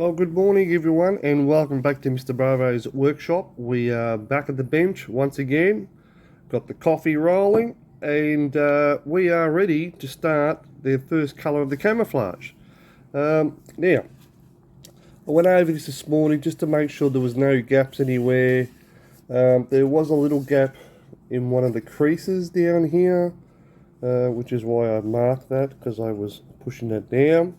Well, good morning, everyone, and welcome back to Mr. Bravo's workshop. We are back at the bench once again, got the coffee rolling, and we are ready to start the first colour of the camouflage. Now, I went over this morning just to make sure there was no gaps anywhere. There was a little gap in one of the creases down here, which is why I marked that, because I was pushing that down.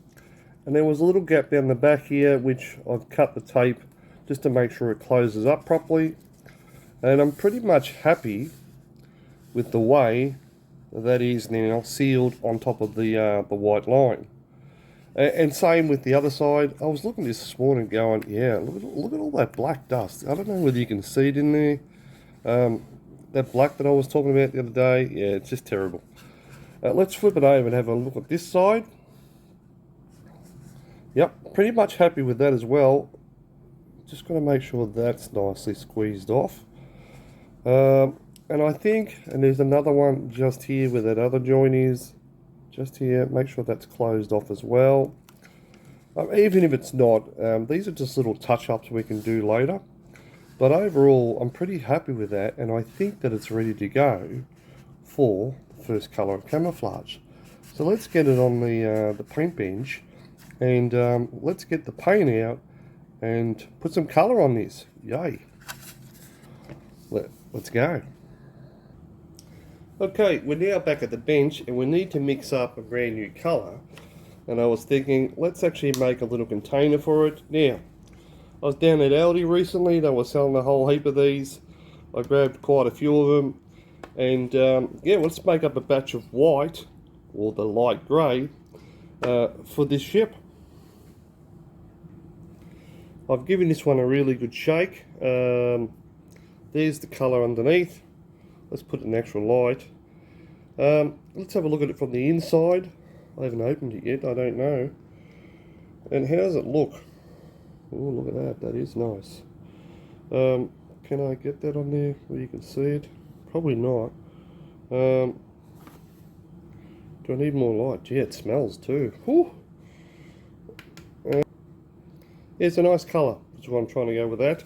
And there was a little gap down the back here, which I've cut the tape just to make sure it closes up properly. And I'm pretty much happy with the way that is now sealed on top of the white line. And same with the other side. I was looking at this morning going, yeah, look at all that black dust. I don't know whether you can see it in there. That black that I was talking about the other day, yeah, it's just terrible. Let's flip it over and have a look at this side. Yep, pretty much happy with that as well. Just got to make sure that's nicely squeezed off. And I think, and there's another one just here where that other joint is. Just here, make sure that's closed off as well. Even if it's not, these are just little touch-ups we can do later. But overall, I'm pretty happy with that, and I think that it's ready to go for the first colour of camouflage. So let's get it on the paint bench. And let's get the paint out and put some colour on this. Yay. Let's go. Okay, we're now back at the bench and we need to mix up a brand new colour. And I was thinking, let's actually make a little container for it. Now, I was down at Aldi recently. They were selling a whole heap of these. I grabbed quite a few of them. And yeah, let's make up a batch of white, or the light grey, for this ship. I've given this one a really good shake. There's the colour underneath. Let's put an actual light. Let's have a look at it from the inside. I haven't opened it yet, I don't know. And how does it look? Oh, look at that, that is nice. Can I get that on there where you can see it? Probably not. Do I need more light? Yeah, it smells too. Whew. Yeah, it's a nice colour, that's what I'm trying to go with that.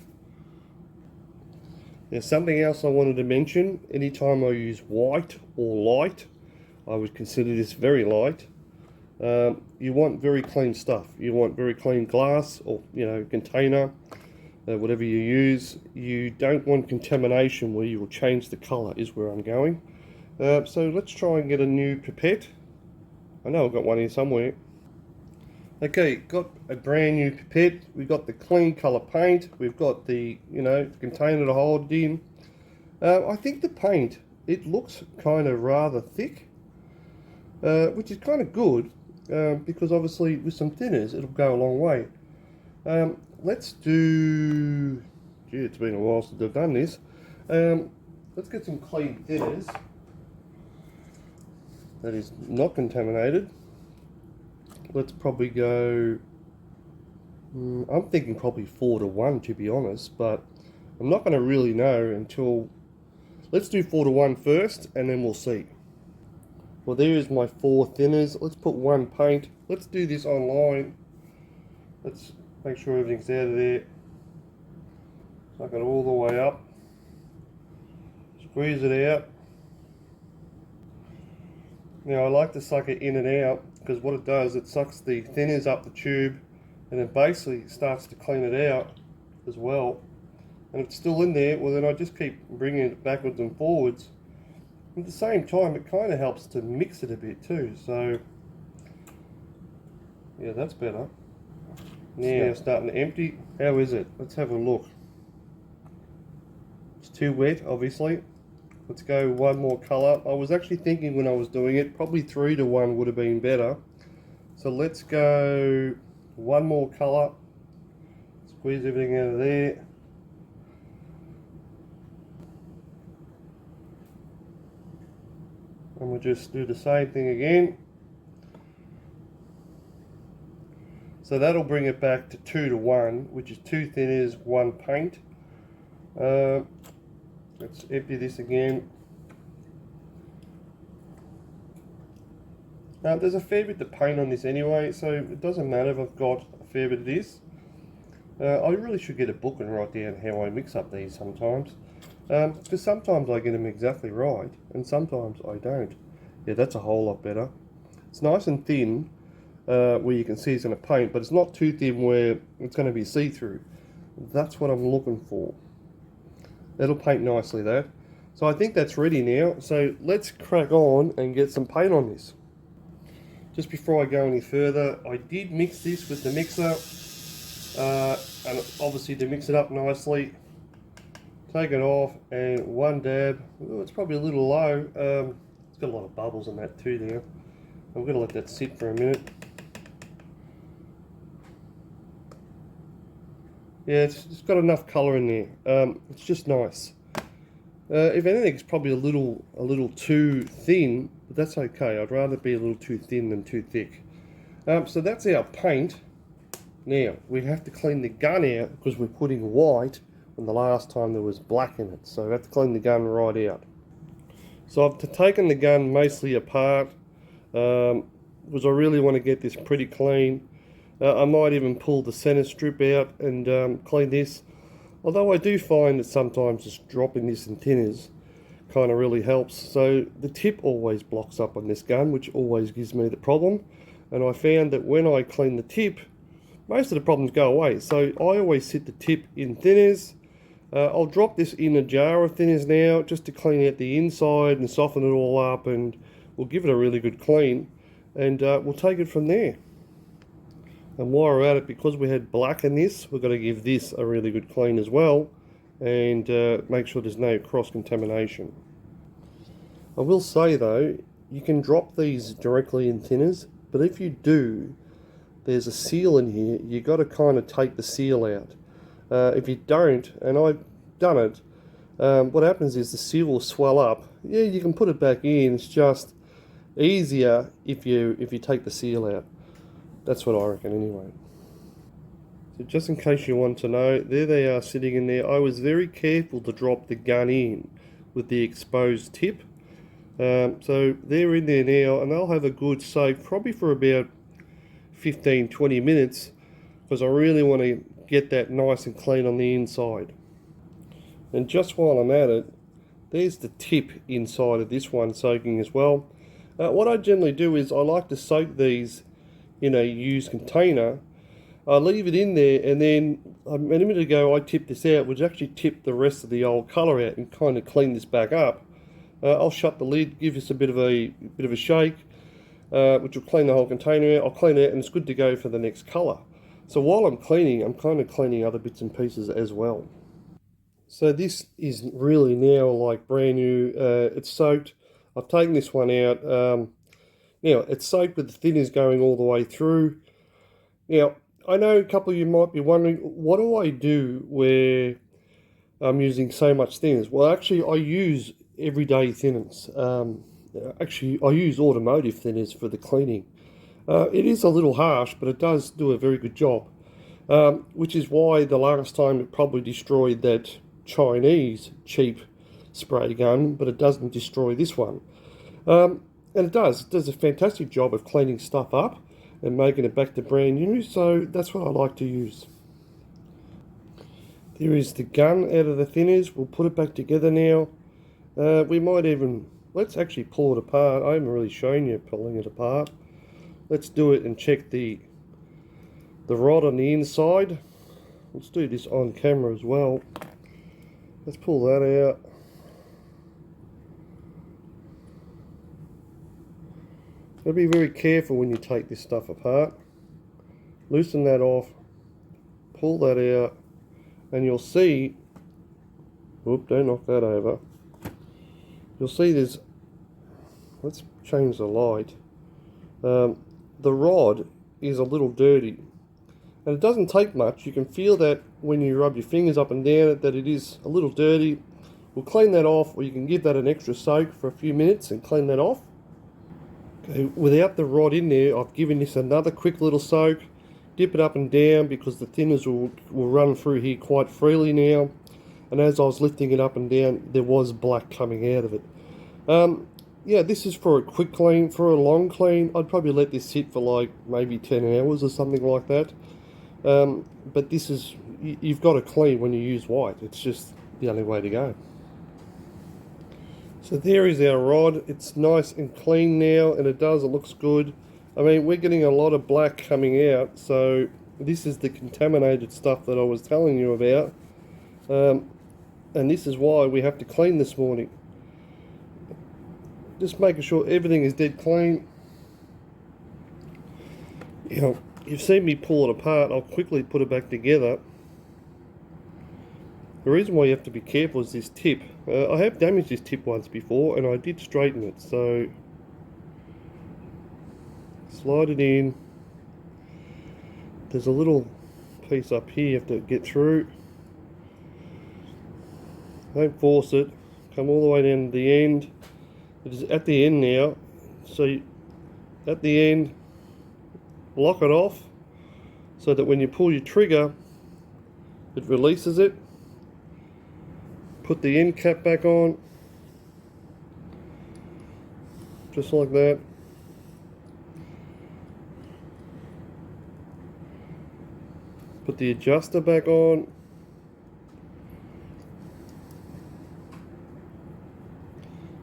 There's something else I wanted to mention. Anytime I use white or light, I would consider this very light. You want very clean stuff. You want very clean glass or, container, whatever you use. You don't want contamination where you will change the colour, is where I'm going. So let's try and get a new pipette. I know I've got one here somewhere. Okay, got a brand new pipette. We've got the clean colour paint. We've got the, container to hold it in. I think the paint, it looks kind of rather thick, which is kind of good, because obviously with some thinners, it'll go a long way. Let's do, gee, it's been a while since I've done this. Let's get some clean thinners that is not contaminated. Let's probably go, I'm thinking probably 4-to-1 to be honest, but I'm not going to really know until, let's do 4-to-1 first and then we'll see. Well, there is my 4 thinners. Let's put one paint. Let's do this online. Let's make sure everything's out of there. Suck it all the way up. Squeeze it out. Now I like to suck it in and out, because what it does, it sucks the thinners up the tube and it basically starts to clean it out as well. And if it's still in there, well then I just keep bringing it backwards and forwards. At the same time, it kind of helps to mix it a bit too, so yeah, that's better. Now starting to empty. How is it? Let's have a look. It's too wet, obviously. Let's go one more colour. I was actually thinking when I was doing it, probably 3-to-1 would have been better. So let's go one more colour. Squeeze everything out of there. And we'll just do the same thing again. So that'll bring it back to 2-to-1, which is 2 thinners, 1 paint. Let's empty this again. There's a fair bit to paint on this anyway, so it doesn't matter if I've got a fair bit of this. I really should get a book and write down how I mix up these sometimes. Because sometimes I get them exactly right, and sometimes I don't. Yeah, that's a whole lot better. It's nice and thin, where you can see it's going to paint, but it's not too thin where it's going to be see-through. That's what I'm looking for. That'll paint nicely, that. So I think that's ready now. So let's crack on and get some paint on this. Just before I go any further, I did mix this with the mixer. And obviously to mix it up nicely, take it off and one dab. Ooh, it's probably a little low. It's got a lot of bubbles in that too now. I'm going to let that sit for a minute. Yeah, it's got enough colour in there. It's just nice. If anything, it's probably a little too thin, but that's okay. I'd rather be a little too thin than too thick. So that's our paint. Now, we have to clean the gun out because we're putting white when the last time there was black in it. So we have to clean the gun right out. So I've taken the gun mostly apart because I really want to get this pretty clean. I might even pull the center strip out and clean this. Although I do find that sometimes just dropping this in thinners kind of really helps. So the tip always blocks up on this gun, which always gives me the problem. And I found that when I clean the tip, most of the problems go away. So I always sit the tip in thinners. I'll drop this in a jar of thinners now just to clean out the inside and soften it all up, and we'll give it a really good clean, and we'll take it from there. And while we're at it, because we had black in this, we're going to give this a really good clean as well, and make sure there's no cross-contamination. I will say though, you can drop these directly in thinners, but if you do, there's a seal in here. You've got to kind of take the seal out. If you don't, and I've done it, what happens is the seal will swell up. Yeah, you can put it back in. It's just easier if you take the seal out. That's what I reckon anyway. So just in case you want to know, there they are sitting in there. I was very careful to drop the gun in with the exposed tip. So they're in there now, and they'll have a good soak probably for about 15-20 minutes, because I really want to get that nice and clean on the inside. And just while I'm at it, there's the tip inside of this one soaking as well. What I generally do is I like to soak these in a used container. I leave it in there, and then a minute ago I tipped this out, which actually tipped the rest of the old colour out and kind of clean this back up. I'll shut the lid, give this a bit of a shake, which will clean the whole container out. I'll clean it, and it's good to go for the next colour. So while I'm cleaning, I'm kind of cleaning other bits and pieces as well. So this is really now like brand new. It's soaked. I've taken this one out. Now it's soaked with the thinners going all the way through. Now I know a couple of you might be wondering, what do I do where I'm using so much thinners? Well, actually I use everyday thinners. Actually I use automotive thinners for the cleaning. It is a little harsh, but it does do a very good job, which is why the last time it probably destroyed that Chinese cheap spray gun, but it doesn't destroy this one. And it does a fantastic job of cleaning stuff up and making it back to brand new, so that's what I like to use. There is the gun out of the thinners. We'll put it back together now. We might even, let's actually pull it apart. I haven't really shown you pulling it apart. Let's do it and check the rod on the inside. Let's do this on camera as well. Let's pull that out. So be very careful when you take this stuff apart. Loosen that off, pull that out, and you'll see, whoop, don't knock that over. You'll see there's, let's change the light. The rod is a little dirty, and it doesn't take much. You can feel that when you rub your fingers up and down it, that it is a little dirty. We'll clean that off, or you can give that an extra soak for a few minutes and clean that off. Okay, without the rod in there, I've given this another quick little soak. Dip it up and down because the thinners will run through here quite freely now. And as I was lifting it up and down, there was black coming out of it. Yeah, this is for a quick clean. For a long clean, I'd probably let this sit for like maybe 10 hours or something like that. But this is you've got to clean when you use white. It's just the only way to go. So there is our rod. It's nice and clean now, and it looks good. I mean, we're getting a lot of black coming out, so this is the contaminated stuff that I was telling you about. And this is why we have to clean this morning. Just making sure everything is dead clean. You know, you've seen me pull it apart. I'll quickly put it back together. The reason why you have to be careful is this tip. I have damaged this tip once before, and I did straighten it. So slide it in. There's a little piece up here you have to get through. Don't force it. Come all the way down to the end. It is at the end now. So at the end, lock it off so that when you pull your trigger, it releases it. Put the end cap back on, just like that. Put the adjuster back on.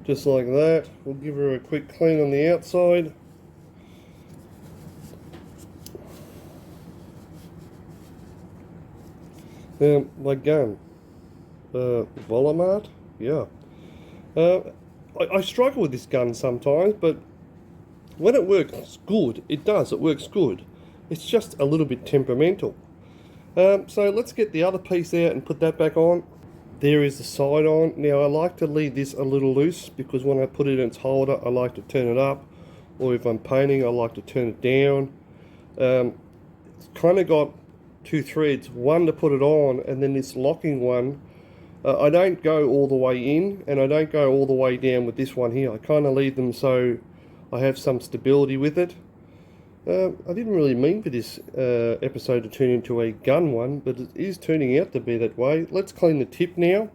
Just like that. We'll give her a quick clean on the outside. Now, my gun. Volomart? Yeah. I struggle with this gun sometimes, but when it works good, it does. It works good. It's just a little bit temperamental. So let's get the other piece out and put that back on. There is the side on. Now I like to leave this a little loose because when I put it in its holder, I like to turn it up. Or if I'm painting, I like to turn it down. It's kind of got two threads. One to put it on, and then this locking one. I don't go all the way in, and I don't go all the way down with this one here. I kind of leave them so I have some stability with it. I didn't really mean for this episode to turn into a gun one, but it is turning out to be that way. Let's clean the tip now.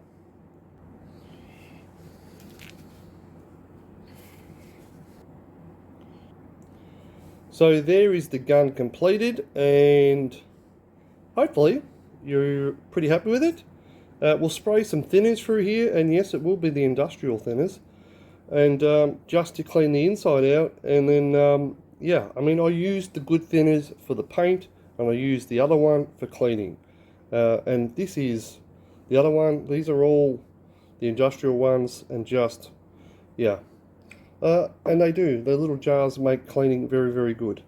So there is the gun completed, and hopefully you're pretty happy with it. We'll spray some thinners through here, and yes, it will be the industrial thinners, and just to clean the inside out. And then yeah, I mean, I used the good thinners for the paint, and I used the other one for cleaning, and this is the other one. These are all the industrial ones, and just yeah, and they do, the little jars make cleaning very, very good.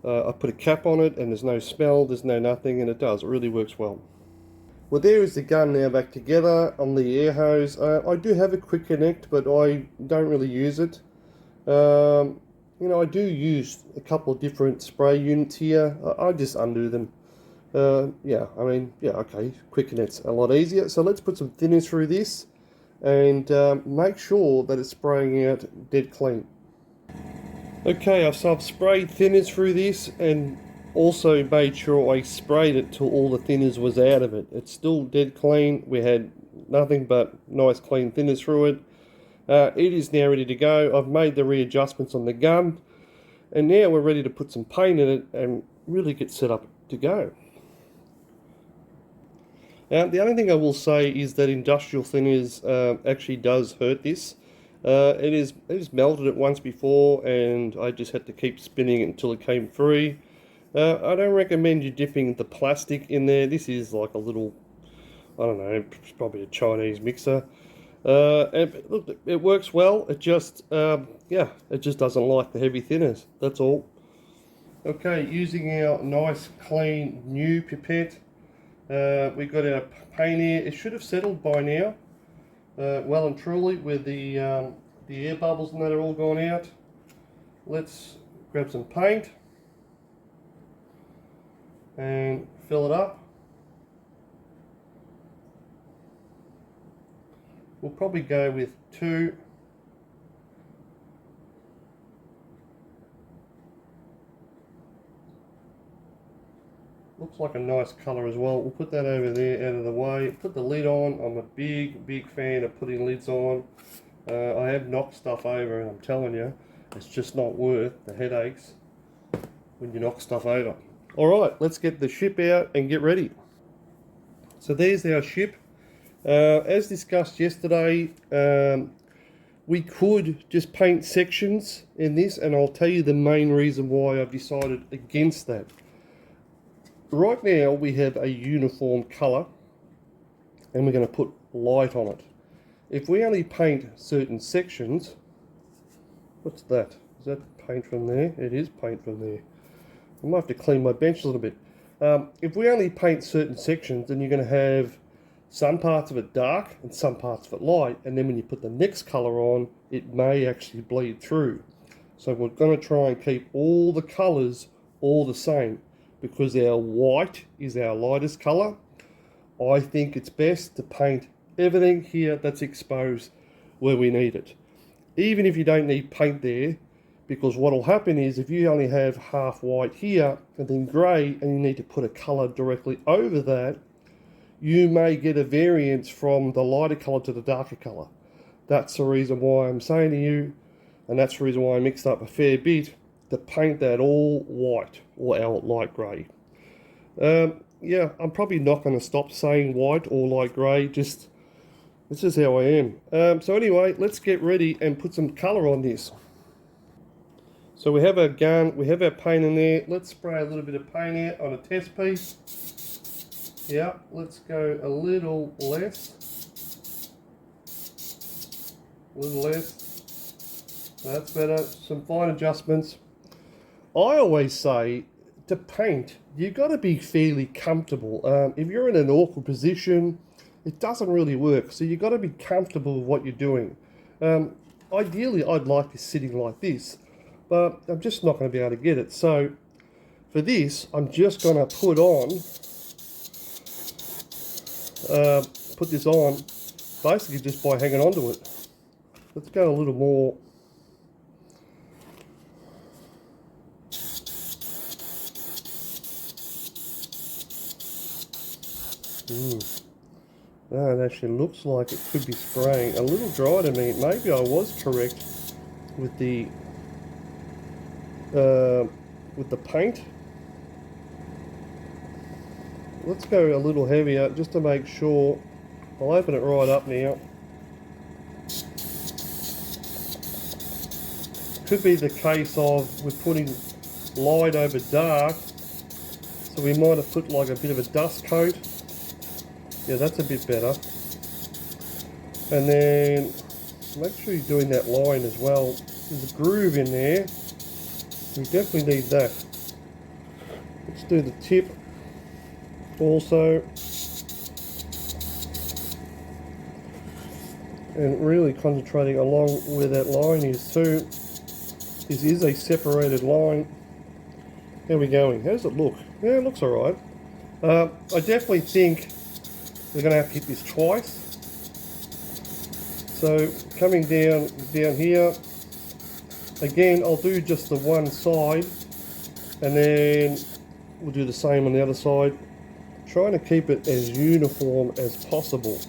I put a cap on it, and there's no smell, there's no nothing, and it really works well. Well, there is the gun now back together on the air hose. I do have a quick connect, but I don't really use it. You know, I do use a couple of different spray units here. I just undo them. Yeah, I mean, yeah, okay, quick connect's a lot easier. So let's put some thinners through this and make sure that it's spraying out dead clean. Okay, so I've sprayed thinners through this and also made sure I sprayed it till all the thinners was out of it. It's still dead clean. We had nothing but nice clean thinners through it. It is now ready to go. I've made the readjustments on the gun, and now we're ready to put some paint in it and really get set up to go. Now, the only thing I will say is that industrial thinners actually does hurt this. It is melted it once before, and I just had to keep spinning it until it came free. I don't recommend you dipping the plastic in there. This is like a little, I don't know, it's probably a Chinese mixer. And look, it works well. It just, yeah, it just doesn't like the heavy thinners. That's all. Okay, using our nice, clean, new pipette, we got our paint here. It should have settled by now, well and truly, with the air bubbles and that are all gone out. Let's grab some paint and fill it up. We'll probably go with 2. Looks like a nice colour as well. We'll put that over there out of the way. Put the lid on. I'm a big fan of putting lids on. I have knocked stuff over, and I'm telling you, it's just not worth the headaches when you knock stuff over. Alright, let's get the ship out and get ready. So there's our ship. As discussed yesterday, we could just paint sections in this, and I'll tell you the main reason why I've decided against that. Right now we have a uniform colour and we're going to put light on it. If we only paint certain sections, what's that? Is that paint from there? It is paint from there. I might have to clean my bench a little bit. If we only paint certain sections, then you're going to have some parts of it dark and some parts of it light, and then when you put the next colour on, it may actually bleed through. So we're going to try and keep all the colours all the same, because our white is our lightest colour. I think it's best to paint everything here that's exposed where we need it. Even if you don't need paint there, because what will happen is if you only have half white here and then grey and you need to put a colour directly over that, you may get a variance from the lighter colour to the darker colour. That's the reason why I'm saying to you, and that's the reason why I mixed up a fair bit, to paint that all white or our light grey. Yeah, I'm probably not going to stop saying white or light grey, just this is how I am. So anyway, let's get ready and put some colour on this. So we have our gun, we have our paint in there. Let's spray a little bit of paint out on a test piece. Yeah, let's go a little less. A little less. That's better. Some fine adjustments. I always say, to paint, you've got to be fairly comfortable. If you're in an awkward position, it doesn't really work. So you've got to be comfortable with what you're doing. Ideally, I'd like this sitting like this, but I'm just not going to be able to get it. So for this, I'm just going to put this on, basically just by hanging onto it. Let's go a little more. No, it actually looks like it could be spraying a little dry to me. Maybe I was correct with the paint. Let's go a little heavier just to make sure. I'll open it right up now. Could be the case of we're putting light over dark, so we might have put like a bit of a dust coat. Yeah, that's a bit better. And then make sure you're doing that line as well. There's a groove in there. We definitely need that. Let's do the tip also. And really concentrating along where that line is too. This is a separated line. How are we going? How does it look? Yeah, it looks alright. I definitely think we're going to have to hit this twice. So coming down here, again I'll do just the one side and then we'll do the same on the other side, trying to keep it as uniform as possible.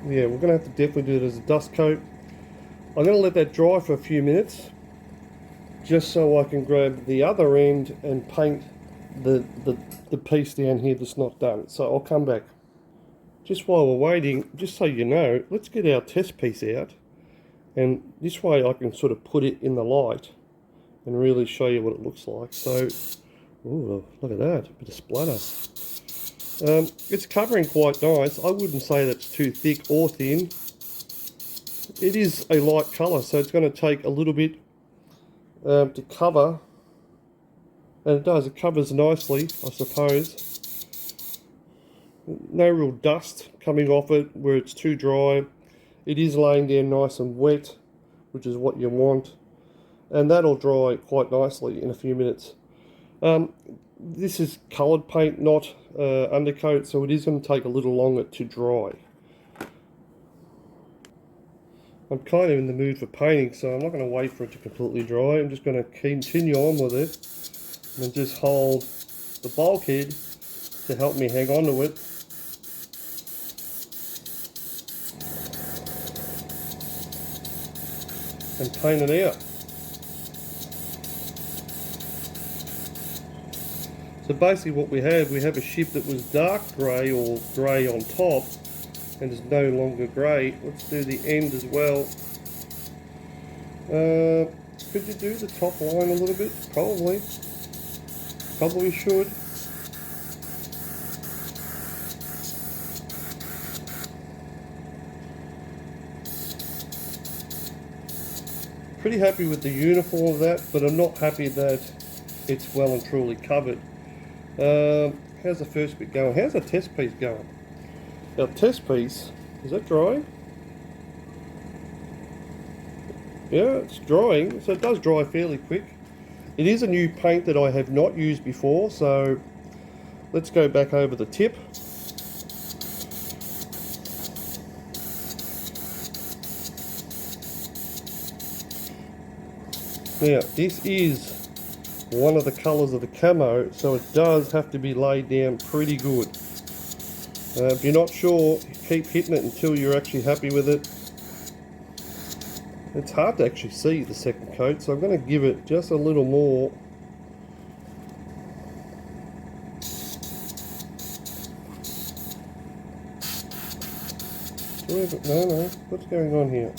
Yeah, we're going to have to definitely do it as a dust coat. I'm going to let that dry for a few minutes just so I can grab the other end and paint the piece down here that's not done. So I'll come back. Just while we're waiting, just so you know, let's get our test piece out, and this way I can sort of put it in the light and really show you what it looks like. So, ooh, look at that, a bit of splatter. It's covering quite nice. I wouldn't say that's too thick or thin. It is a light colour, so it's going to take a little bit to cover. And it does, it covers nicely, I suppose. No real dust coming off it where it's too dry. It is laying there nice and wet, which is what you want. And that'll dry quite nicely in a few minutes. This is coloured paint, not undercoat, so it is going to take a little longer to dry. I'm kind of in the mood for painting, so I'm not going to wait for it to completely dry. I'm just going to continue on with it and just hold the bulkhead to help me hang on to it. And paint it out. So basically what we have a ship that was dark grey or grey on top and is no longer grey. Let's do the end as well. Could you do the top line a little bit? Probably should. Pretty happy with the uniform of that, but I'm not happy that it's well and truly covered. How's the first bit going? How's the test piece going? Our test piece, is that drying? Yeah, it's drying, so it does dry fairly quick. It is a new paint that I have not used before, so let's go back over the tip. Now, this is one of the colours of the camo, so it does have to be laid down pretty good. If you're not sure, keep hitting it until you're actually happy with it. It's hard to actually see the second coat, so I'm going to give it just a little more. No, what's going on here?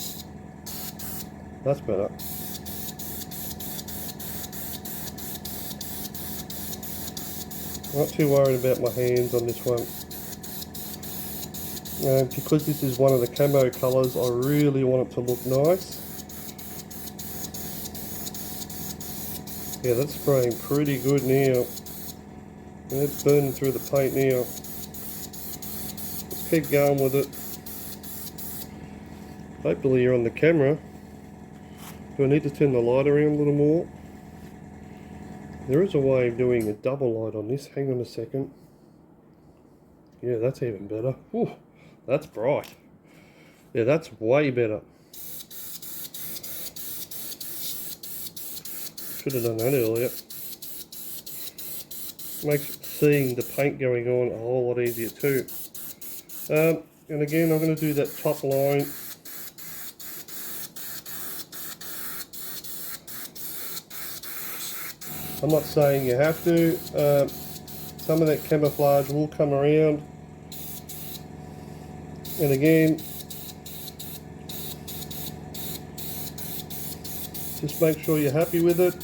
That's better. Not too worried about my hands on this one. Because this is one of the camo colours, I really want it to look nice. Yeah, that's spraying pretty good now. And it's burning through the paint now. Let's keep going with it. Hopefully you're on the camera. Do I need to turn the light around a little more? There is a way of doing a double light on this. Hang on a second. Yeah, that's even better. Whew, that's bright. Yeah, that's way better. Should have done that earlier. Makes seeing the paint going on a whole lot easier too. And again, I'm going to do that top line. I'm not saying you have to. Some of that camouflage will come around. And again, just make sure you're happy with it.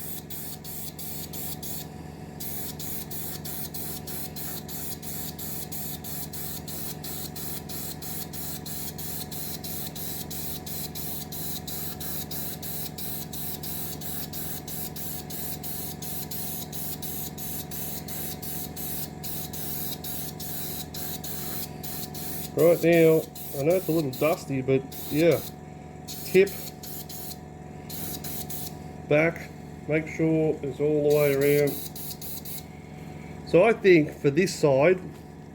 Right now, I know it's a little dusty, but yeah, tip, back, make sure it's all the way around. So I think for this side,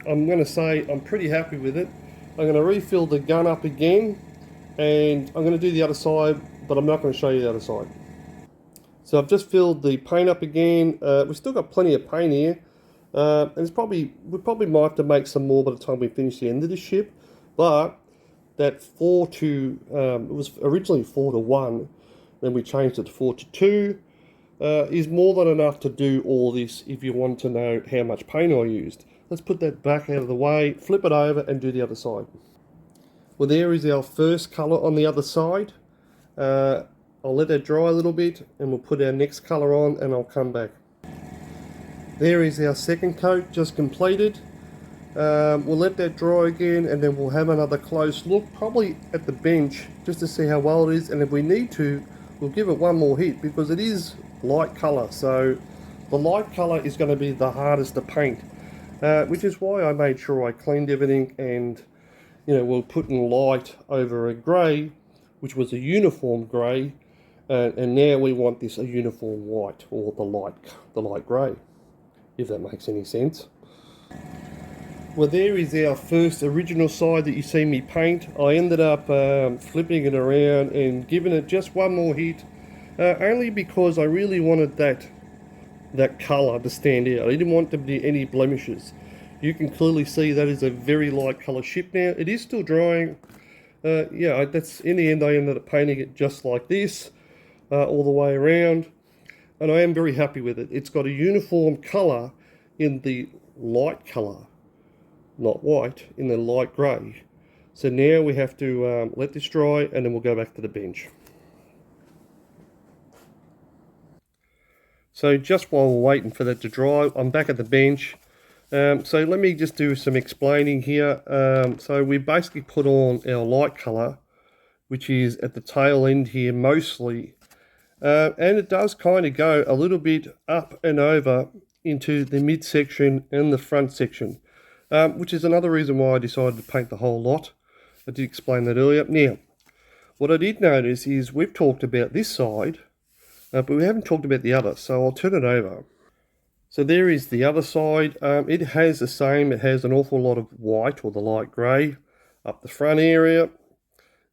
I'm going to say I'm pretty happy with it. I'm going to refill the gun up again, and I'm going to do the other side, but I'm not going to show you the other side. So I've just filled the paint up again. We've still got plenty of paint here. And we probably might have to make some more by the time we finish the end of the ship, but that 4 to it was originally 4 to 1, then we changed it to 4 to 2, is more than enough to do all this if you want to know how much paint I used. Let's put that back out of the way, flip it over and do the other side. Well, there is our first colour on the other side. I'll let that dry a little bit and we'll put our next colour on and I'll come back. There is our second coat just completed. We'll let that dry again and then we'll have another close look, probably at the bench, just to see how well it is, and if we need to, we'll give it one more hit because it is light colour. So the light colour is going to be the hardest to paint, which is why I made sure I cleaned everything, and we're putting light over a grey, which was a uniform grey, and now we want this a uniform white, or the light grey, if that makes any sense. Well, there is our first original side that you see me paint. I ended up flipping it around and giving it just one more hit, only because I really wanted that colour to stand out. I didn't want there to be any blemishes. You can clearly see that is a very light colour ship now. It is still drying. Yeah, that's in the end I ended up painting it just like this, all the way around. And I am very happy with it. It's got a uniform colour in the light colour, not white, in the light grey. So now we have to let this dry, and then we'll go back to the bench. So just while we're waiting for that to dry, I'm back at the bench. So let me just do some explaining here. So we basically put on our light colour, which is at the tail end here mostly. And it does kind of go a little bit up and over into the midsection and the front section, which is another reason why I decided to paint the whole lot. I did explain that earlier. Now, what I did notice is we've talked about this side, but we haven't talked about the other, so I'll turn it over. So there is the other side. It has the same, it has an awful lot of white or the light grey up the front area,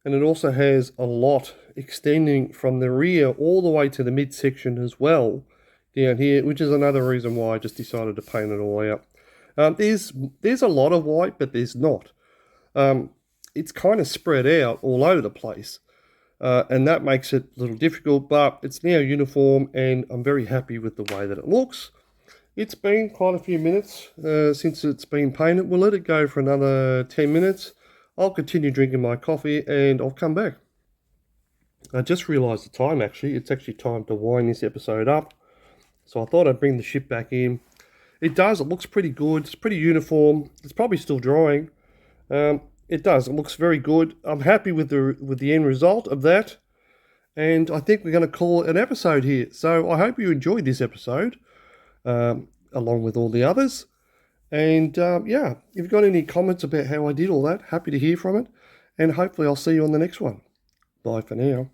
and it also has a lot extending from the rear all the way to the midsection as well down here, which is another reason why I just decided to paint it all out. There's a lot of white, but there's not. It's kind of spread out all over the place, and that makes it a little difficult, but it's now uniform, and I'm very happy with the way that it looks. It's been quite a few minutes since it's been painted. We'll let it go for another 10 minutes. I'll continue drinking my coffee and I'll come back. I just realised the time actually. It's actually time to wind this episode up. So I thought I'd bring the ship back in. It does. It looks pretty good. It's pretty uniform. It's probably still drying. It does. It looks very good. I'm happy with the end result of that. And I think we're going to call it an episode here. So I hope you enjoyed this episode, along with all the others. And yeah, if you've got any comments about how I did all that, happy to hear from it. And hopefully I'll see you on the next one. Bye for now.